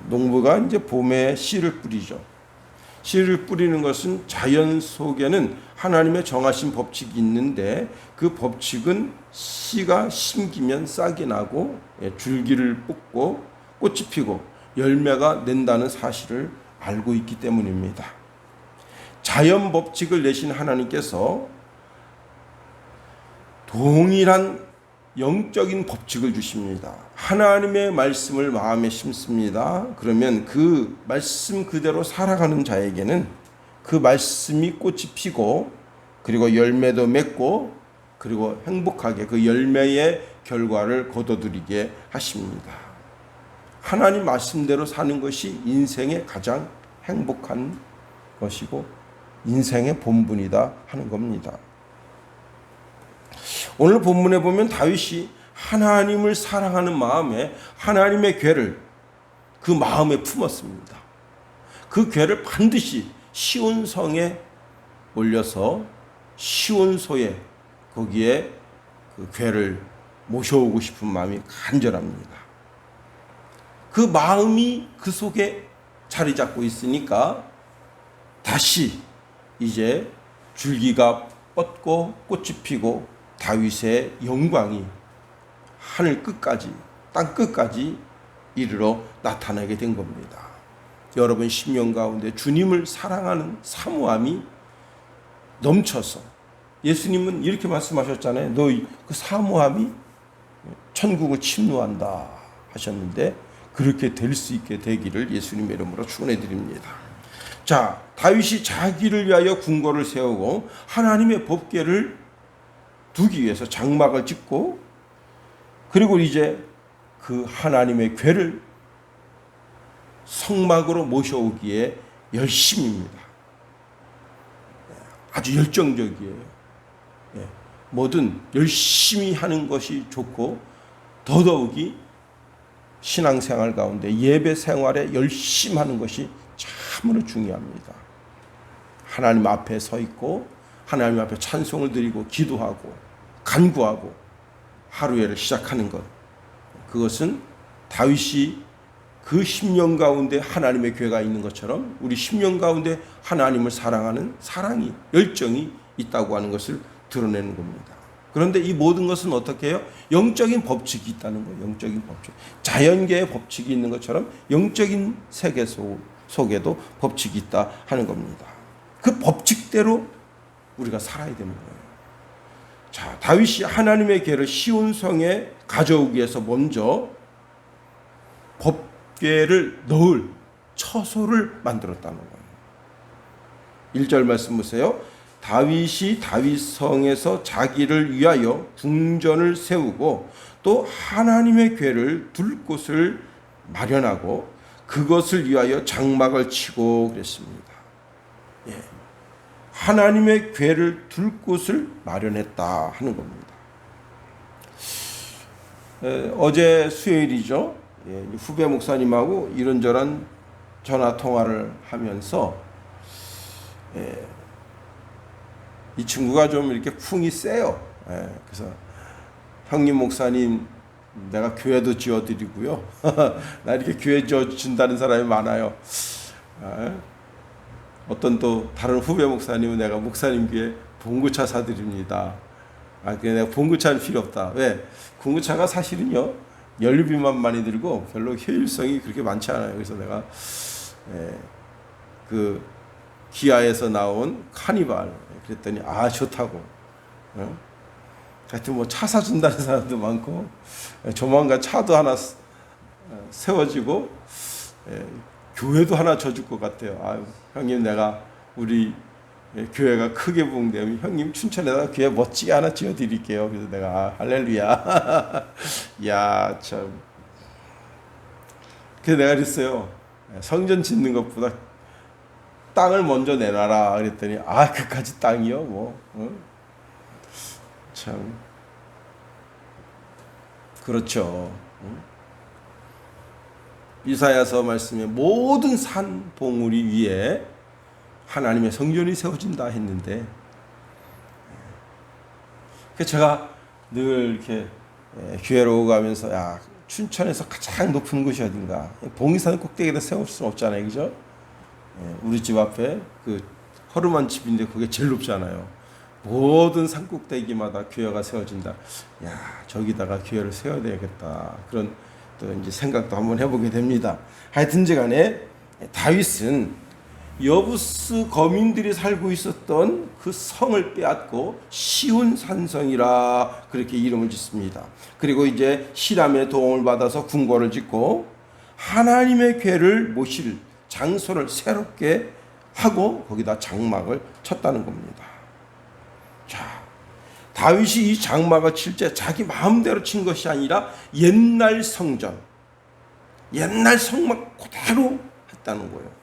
농부가 이제 봄에 씨를 뿌리죠. 씨를 뿌리는 것은 자연 속에는 하나님의 정하신 법칙이 있는데 그 법칙은 씨가 심기면 싹이 나고 줄기를 뽑고 꽃이 피고 열매가 낸다는 사실을 알고 있기 때문입니다. 자연 법칙을 내신 하나님께서 동일한 영적인 법칙을 주십니다. 하나님의 말씀을 마음에 심습니다. 그러면 그 말씀 그대로 살아가는 자에게는 그 말씀이 꽃이 피고 그리고 열매도 맺고 그리고 행복하게 그 열매의 결과를 거둬들이게 하십니다. 하나님 말씀대로 사는 것이 인생의 가장 행복한 것이고 인생의 본분이다 하는 겁니다. 오늘 본문에 보면 다윗이 하나님을 사랑하는 마음에 하나님의 궤를 그 마음에 품었습니다. 그 궤를 반드시 시온성에 올려서 시온소에 거기에 그 궤를 모셔오고 싶은 마음이 간절합니다. 그 마음이 그 속에 자리 잡고 있으니까 다시 이제 줄기가 뻗고 꽃이 피고 다윗의 영광이 하늘 끝까지 땅 끝까지 이르러 나타나게 된 겁니다. 여러분 심령 가운데 주님을 사랑하는 사모함이 넘쳐서 예수님은 이렇게 말씀하셨잖아요. 너 그 사모함이 천국을 침노한다 하셨는데 그렇게 될 수 있게 되기를 예수님의 이름으로 축원해 드립니다. 자, 다윗이 자기를 위하여 궁궐을 세우고 하나님의 법궤를 두기 위해서 장막을 짓고 그리고 이제 그 하나님의 궤를 성막으로 모셔오기에 열심입니다. 아주 열정적이에요. 뭐든 열심히 하는 것이 좋고 더더욱이 신앙생활 가운데 예배 생활에 열심히 하는 것이 참으로 중요합니다. 하나님 앞에 서 있고 하나님 앞에 찬송을 드리고 기도하고 간구하고 하루를 시작하는 것, 그것은 다윗이 그 심령 가운데 하나님의 궤가 있는 것처럼 우리 심령 가운데 하나님을 사랑하는 사랑이 열정이 있다고 하는 것을 드러내는 겁니다. 그런데 이 모든 것은 어떻게 해요? 영적인 법칙이 있다는 거예요. 영적인 법칙. 자연계의 법칙이 있는 것처럼 영적인 세계 속에도 법칙이 있다 하는 겁니다. 그 법칙대로 우리가 살아야 되는 거예요. 자, 다윗이 하나님의 궤를 시온성에 가져오기 위해서 먼저 법궤를 넣을 처소를 만들었다는 거예요. 1절 말씀 보세요. 다윗이 다윗성에서 자기를 위하여 궁전을 세우고 또 하나님의 궤를 둘 곳을 마련하고 그것을 위하여 장막을 치고 그랬습니다. 예. 하나님의 궤를 둘 곳을 마련했다 하는 겁니다. 어제 수요일이죠. 예, 후배 목사님하고 이런저런 전화 통화를 하면서 이 친구가 좀 이렇게 풍이 세요. 그래서 형님 목사님 내가 교회도 지어드리고요. 나 이렇게 교회 지어준다는 사람이 많아요. 어떤 또 다른 후배 목사님은 내가 목사님 교회 봉구차 사드립니다. 내가 봉구차는 필요 없다. 왜? 봉구차가 사실은요 연료비만 많이 들고 별로 효율성이 그렇게 많지 않아요. 그래서 내가 그 기아에서 나온 카니발 그랬더니 좋다고. 하여튼 뭐 차 사준다는 사람도 많고 조만간 차도 하나 세워지고 교회도 하나 져줄 것 같아요. 형님 내가 우리 교회가 크게 부흥되면 형님 춘천에다가 교회 멋지게 하나 지어드릴게요. 그래서 내가 할렐루야. 야 참. 그래서 내가 그랬어요. 성전 짓는 것보다 땅을 먼저 내놔라 그랬더니 그까지 땅이요 참 그렇죠. 이사야서 말씀에 모든 산 봉우리 위에 하나님의 성전이 세워진다 했는데 제가 늘 이렇게 교회로 가면서 춘천에서 가장 높은 곳이 어딘가? 봉이산 꼭대기에다 세울 수는 없잖아요, 그죠? 우리 집 앞에 그 허름한 집인데 그게 제일 높잖아요. 모든 산 꼭대기마다 교회가 세워진다. 야, 저기다가 교회를 세워야 되겠다. 그런 또 이제 생각도 한번 해보게 됩니다. 하여튼간에 다윗은 여부스 거민들이 살고 있었던 그 성을 빼앗고 시온 산성이라 그렇게 이름을 짓습니다. 그리고 이제 히람의 도움을 받아서 궁궐을 짓고 하나님의 궤를 모실 장소를 새롭게 하고 거기다 장막을 쳤다는 겁니다. 자, 다윗이 이 장막을 칠 때 자기 마음대로 친 것이 아니라 옛날 성전, 옛날 성막 그대로 했다는 거예요.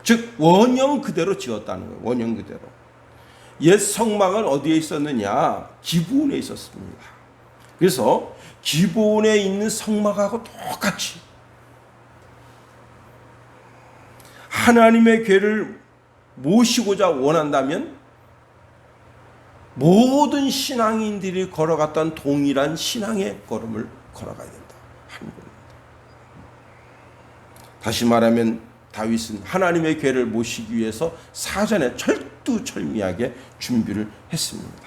즉 원형 그대로 지었다는 거예요. 원형 그대로. 옛 성막은 어디에 있었느냐? 기브온에 있었습니다. 그래서 기브온에 있는 성막하고 똑같이 하나님의 궤를 모시고자 원한다면 모든 신앙인들이 걸어갔던 동일한 신앙의 걸음을 걸어가야 된다 하는 겁니다. 다시 말하면 다윗은 하나님의 궤를 모시기 위해서 사전에 철두철미하게 준비를 했습니다.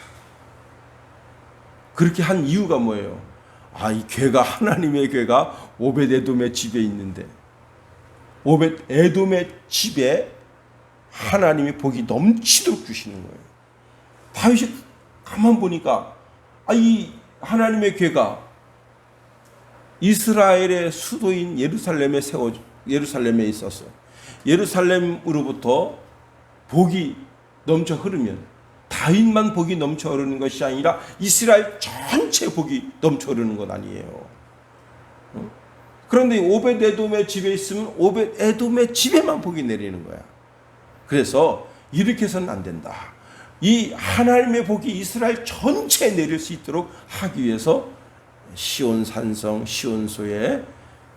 그렇게 한 이유가 뭐예요? 이 궤가, 하나님의 궤가 오벳에돔의 집에 있는데 오벳에돔의 집에 하나님이 복이 넘치도록 주시는 거예요. 다윗이 가만 보니까 이 하나님의 궤가 이스라엘의 수도인 예루살렘에 있어서 예루살렘으로부터 복이 넘쳐 흐르면 다윗만 복이 넘쳐 흐르는 것이 아니라 이스라엘 전체 복이 넘쳐 흐르는 것 아니에요. 그런데 오벳에돔의 집에 있으면 오벳에돔의 집에만 복이 내리는 거야. 그래서 이렇게 해서는 안 된다. 이 하나님의 복이 이스라엘 전체에 내릴 수 있도록 하기 위해서 시온 산성, 시온소에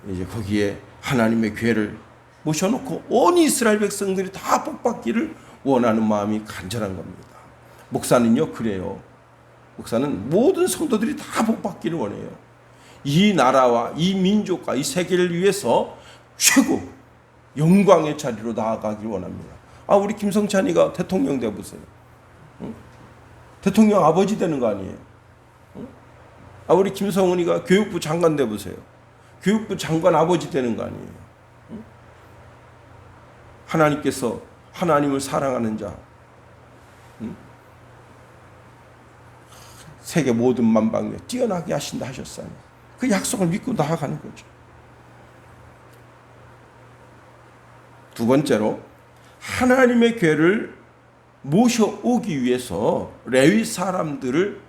이제 거기에 하나님의 궤를 모셔놓고 온 이스라엘 백성들이 다 복받기를 원하는 마음이 간절한 겁니다. 목사는요 그래요. 목사는 모든 성도들이 다 복받기를 원해요. 이 나라와 이 민족과 이 세계를 위해서 최고 영광의 자리로 나아가길 원합니다. 우리 김성찬이가 대통령 돼보세요. 응? 대통령 아버지 되는 거 아니에요? 응? 우리 김성은이가 교육부 장관 돼보세요. 교육부 장관 아버지 되는 거 아니에요? 응? 하나님께서 하나님을 사랑하는 자, 응? 세계 모든 만방에 뛰어나게 하신다 하셨어요. 그 약속을 믿고 나아가는 거죠. 두 번째로 하나님의 궤를 모셔오기 위해서 레위 사람들을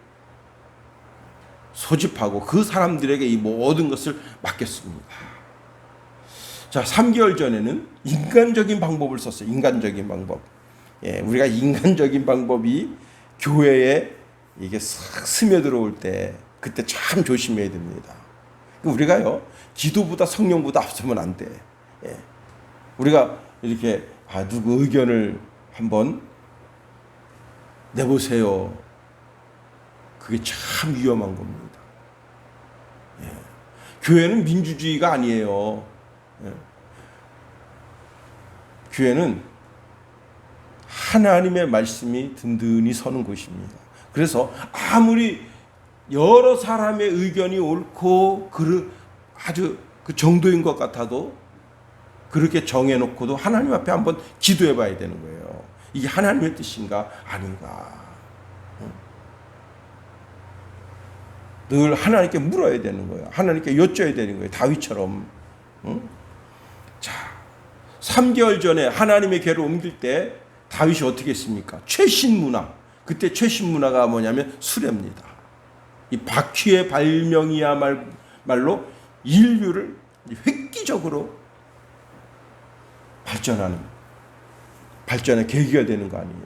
소집하고 그 사람들에게 이 모든 것을 맡겼습니다. 자, 3개월 전에는 인간적인 방법을 썼어요. 인간적인 방법. 우리가 인간적인 방법이 교회에 이게 싹 스며들어올 때 그때 참 조심해야 됩니다. 우리가요 기도보다 성령보다 앞서면 안 돼. 우리가 이렇게 누구 의견을 한번 내보세요. 그게 참 위험한 겁니다. 교회는 민주주의가 아니에요. 교회는 하나님의 말씀이 든든히 서는 곳입니다. 그래서 아무리 여러 사람의 의견이 옳고 아주 그 정도인 것 같아도 그렇게 정해놓고도 하나님 앞에 한번 기도해 봐야 되는 거예요. 이게 하나님의 뜻인가 아닌가. 늘 하나님께 물어야 되는 거예요. 하나님께 여쭤야 되는 거예요. 다윗처럼. 자, 3개월 전에 하나님의 궤를 옮길 때 다윗이 어떻게 했습니까? 최신 문화. 그때 최신 문화가 뭐냐면 수레입니다. 이 바퀴의 발명이야말로 인류를 획기적으로 발전의 계기가 되는 거 아니에요.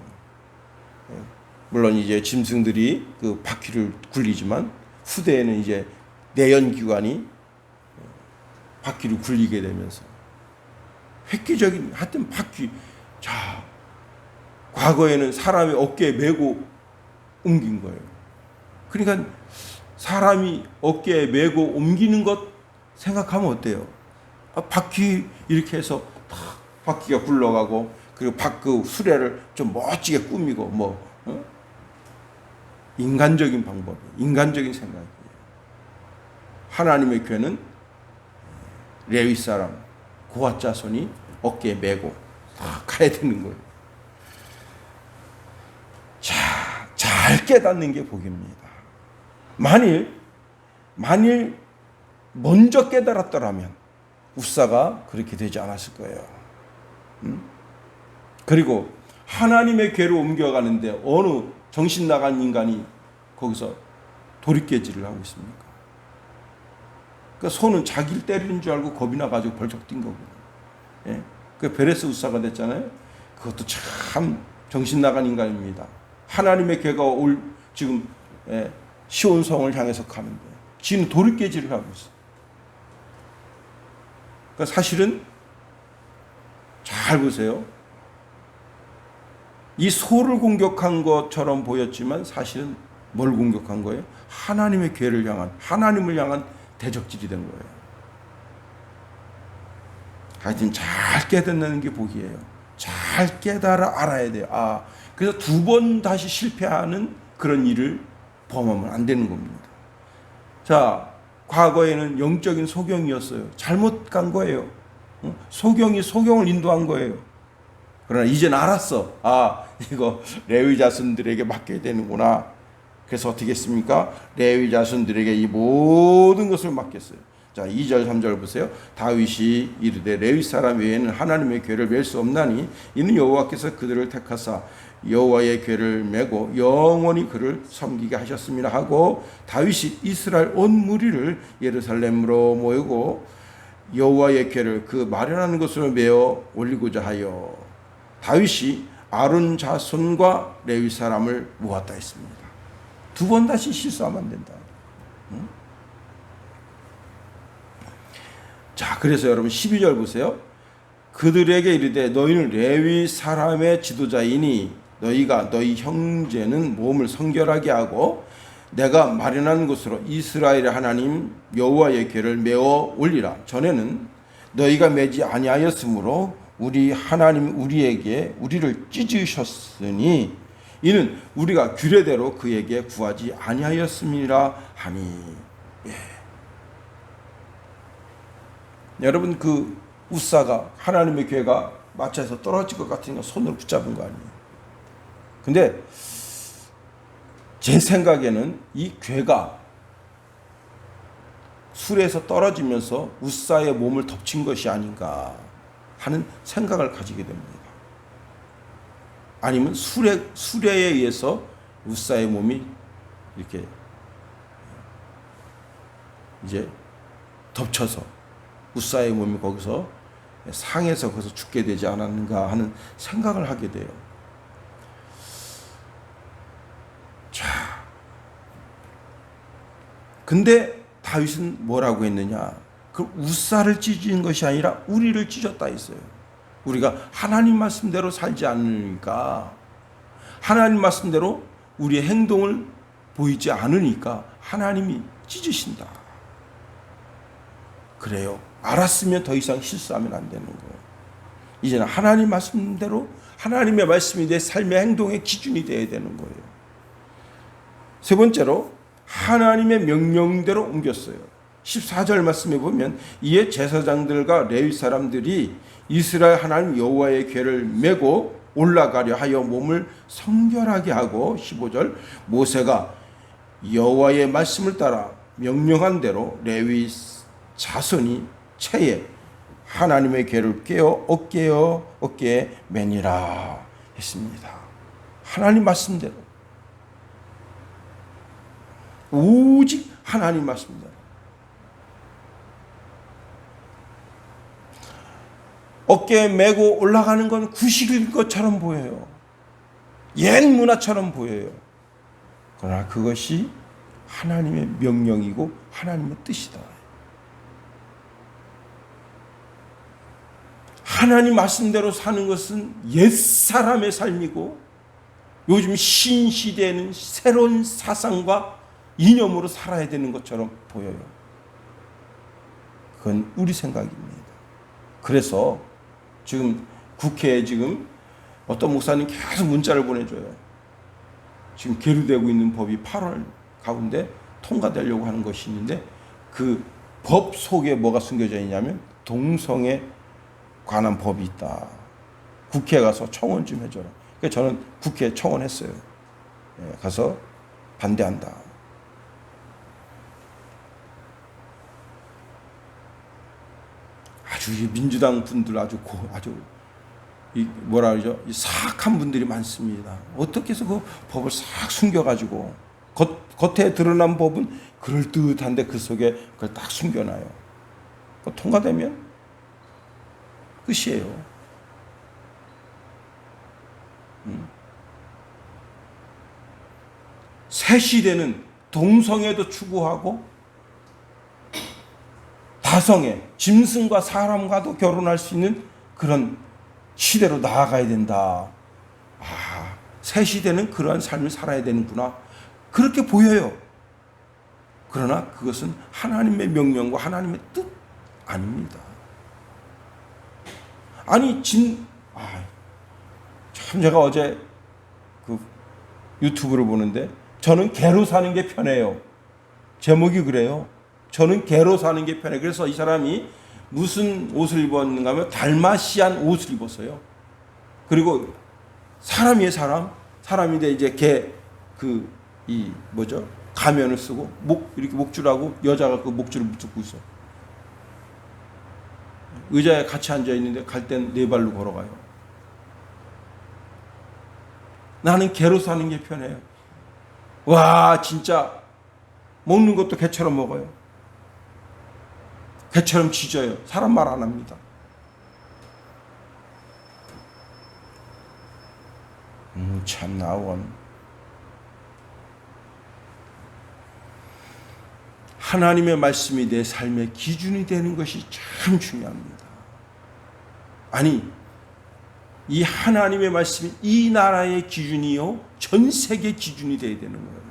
물론 이제 짐승들이 그 바퀴를 굴리지만 후대에는 이제 내연기관이 바퀴를 굴리게 되면서 획기적인 하여튼 바퀴. 자, 과거에는 사람의 어깨에 메고 옮긴 거예요. 그러니까 사람이 어깨에 메고 옮기는 것 생각하면 어때요? 바퀴 이렇게 해서 탁 바퀴가 굴러가고, 그리고 그 수레를 좀 멋지게 꾸미고, 인간적인 방법, 인간적인 생각이에요. 하나님의 교회는 레위 사람 고핫 자손이 어깨에 메고 다 가야 되는 거예요. 자, 잘 깨닫는 게 복입니다. 만일 먼저 깨달았더라면 우사가 그렇게 되지 않았을 거예요. 그리고 하나님의 궤로 옮겨가는데 어느 정신 나간 인간이 거기서 도리깨질을 하고 있습니까? 그러니까 손은 자기를 때리는 줄 알고 겁이 나가지고 벌쩍 뛴 거고요. 예? 그 베레스 우사가 됐잖아요. 그것도 참 정신 나간 인간입니다. 하나님의 궤가 지금 시온 성을 향해서 가는데 지는 도리깨질을 하고 있어요. 그러니까 사실은 잘 보세요. 이 소를 공격한 것처럼 보였지만 사실은 뭘 공격한 거예요? 하나님의 궤를 향한, 하나님을 향한 대적질이 된 거예요. 하여튼 잘 깨닫는 게 복이에요. 잘 깨달아 알아야 돼요. 그래서 두 번 다시 실패하는 그런 일을 범하면 안 되는 겁니다. 자, 과거에는 영적인 소경이었어요. 잘못 간 거예요. 소경이 소경을 인도한 거예요. 그러나 이제는 알았어. 이거 레위 자손들에게 맡겨야 되는구나. 그래서 어떻게 했습니까? 레위 자손들에게 이 모든 것을 맡겼어요. 자, 2절 3절 보세요. 다윗이 이르되 레위 사람 외에는 하나님의 궤를 맬 수 없나니 이는 여호와께서 그들을 택하사 여호와의 궤를 메고 영원히 그를 섬기게 하셨습니다 하고, 다윗이 이스라엘 온 무리를 예루살렘으로 모이고 여호와의 궤를 그 마련하는 곳으로 메어 올리고자 하여 다윗이 아론 자손과 레위 사람을 모았다 했습니다. 두 번 다시 실수하면 안 된다. 자, 그래서 여러분 12절 보세요. 그들에게 이르되 너희는 레위 사람의 지도자이니 너희가 너희 형제는 몸을 성결하게 하고 내가 마련한 곳으로 이스라엘의 하나님 여호와의 궤를 메어 올리라. 전에는 너희가 매지 아니하였으므로 우리 하나님 우리를 찢으셨으니 이는 우리가 규례대로 그에게 구하지 아니하였음이라 하니. 여러분, 그 우사가 하나님의 궤가 마차에서 떨어질 것 같으니까 손으로 붙잡은 거 아니에요. 근데 제 생각에는 이 궤가 수레에서 떨어지면서 우사의 몸을 덮친 것이 아닌가 하는 생각을 가지게 됩니다. 아니면 수레에 의해서 우사의 몸이 이렇게 이제 덮쳐서 우사의 몸이 거기서 상해서 거기서 죽게 되지 않았는가 하는 생각을 하게 돼요. 자, 근데 다윗은 뭐라고 했느냐? 그 우사를 찢은 것이 아니라 우리를 찢었다 했어요. 우리가 하나님 말씀대로 살지 않으니까, 하나님 말씀대로 우리의 행동을 보이지 않으니까 하나님이 찢으신다. 그래요. 알았으면 더 이상 실수하면 안 되는 거예요. 이제는 하나님 말씀대로, 하나님의 말씀이 내 삶의 행동의 기준이 되어야 되는 거예요. 세 번째로 하나님의 명령대로 옮겼어요. 14절 말씀에 보면 이에 제사장들과 레위 사람들이 이스라엘 하나님 여호와의 궤를 메고 올라가려 하여 몸을 성결하게 하고, 15절 모세가 여호와의 말씀을 따라 명령한 대로 레위 자손이 채에 하나님의 궤를 깨어 어깨에 매니라 했습니다. 하나님 말씀대로, 오직 하나님 말씀대로. 어깨에 메고 올라가는 건 구식일 것처럼 보여요. 옛 문화처럼 보여요. 그러나 그것이 하나님의 명령이고 하나님의 뜻이다. 하나님 말씀대로 사는 것은 옛사람의 삶이고, 요즘 신시대에는 새로운 사상과 이념으로 살아야 되는 것처럼 보여요. 그건 우리 생각입니다. 그래서 지금 국회에 지금 어떤 목사님 계속 문자를 보내줘요. 지금 계류되고 있는 법이 8월 가운데 통과되려고 하는 것이 있는데 그 법 속에 뭐가 숨겨져 있냐면 동성에 관한 법이 있다. 국회에 가서 청원 좀 해줘라. 그래서 저는 국회에 청원했어요. 가서 반대한다. 아주 민주당 분들 아주 뭐라 그러죠? 사악한 분들이 많습니다. 어떻게 해서 그 법을 싹 숨겨가지고 겉에 드러난 법은 그럴듯한데 그 속에 그걸 딱 숨겨놔요. 통과되면 끝이에요. 새 시대는 동성애도 추구하고 다성애, 짐승과 사람과도 결혼할 수 있는 그런 시대로 나아가야 된다. 새 시대는 그러한 삶을 살아야 되는구나. 그렇게 보여요. 그러나 그것은 하나님의 명령과 하나님의 뜻 아닙니다. 아니 참 제가 어제 그 유튜브를 보는데 저는 개로 사는 게 편해요. 제목이 그래요. 저는 개로 사는 게 편해. 그래서 이 사람이 무슨 옷을 입었는가 하면 달마시안 옷을 입었어요. 그리고 사람이에요, 사람인데 이제 가면을 쓰고 이렇게 목줄하고 여자가 그 목줄을 묶고 있어. 의자에 같이 앉아 있는데 갈 땐 네 발로 걸어가요. 나는 개로 사는 게 편해요. 와, 진짜 먹는 것도 개처럼 먹어요. 개처럼 짖어요. 사람 말 안 합니다. 참 나원. 하나님의 말씀이 내 삶의 기준이 되는 것이 참 중요합니다. 아니, 이 하나님의 말씀이 이 나라의 기준이요, 전 세계 기준이 되어야 되는 거예요.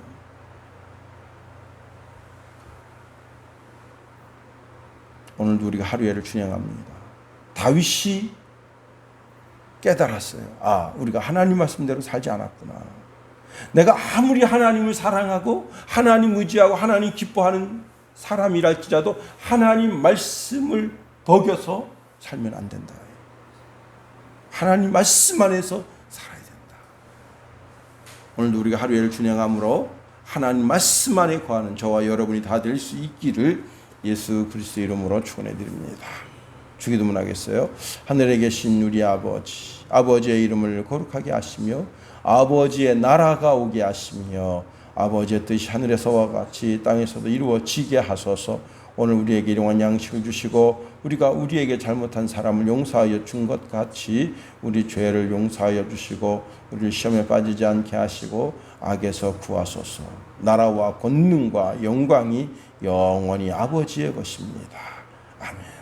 오늘도 우리가 하루에를 준행합니다. 다윗이 깨달았어요. 우리가 하나님 말씀대로 살지 않았구나. 내가 아무리 하나님을 사랑하고 하나님 의지하고 하나님 기뻐하는 사람이랄지라도 하나님 말씀을 버겨서 살면 안 된다. 하나님 말씀 안에서 살아야 된다. 오늘도 우리가 하루에를 준행함으로 하나님 말씀 안에 거하는 저와 여러분이 다 될 수 있기를 예수 그리스도 이름으로 축원해 드립니다. 주기도문 하겠어요. 하늘에 계신 우리 아버지, 아버지의 이름을 거룩하게 하시며 아버지의 나라가 오게 하시며 아버지의 뜻이 하늘에서와 같이 땅에서도 이루어지게 하소서. 오늘 우리에게 일용할 양식을 주시고 우리가 우리에게 잘못한 사람을 용서하여 준 것 같이 우리 죄를 용서하여 주시고 우리를 시험에 빠지지 않게 하시고 악에서 구하소서. 나라와 권능과 영광이 영원히 아버지의 것입니다. 아멘.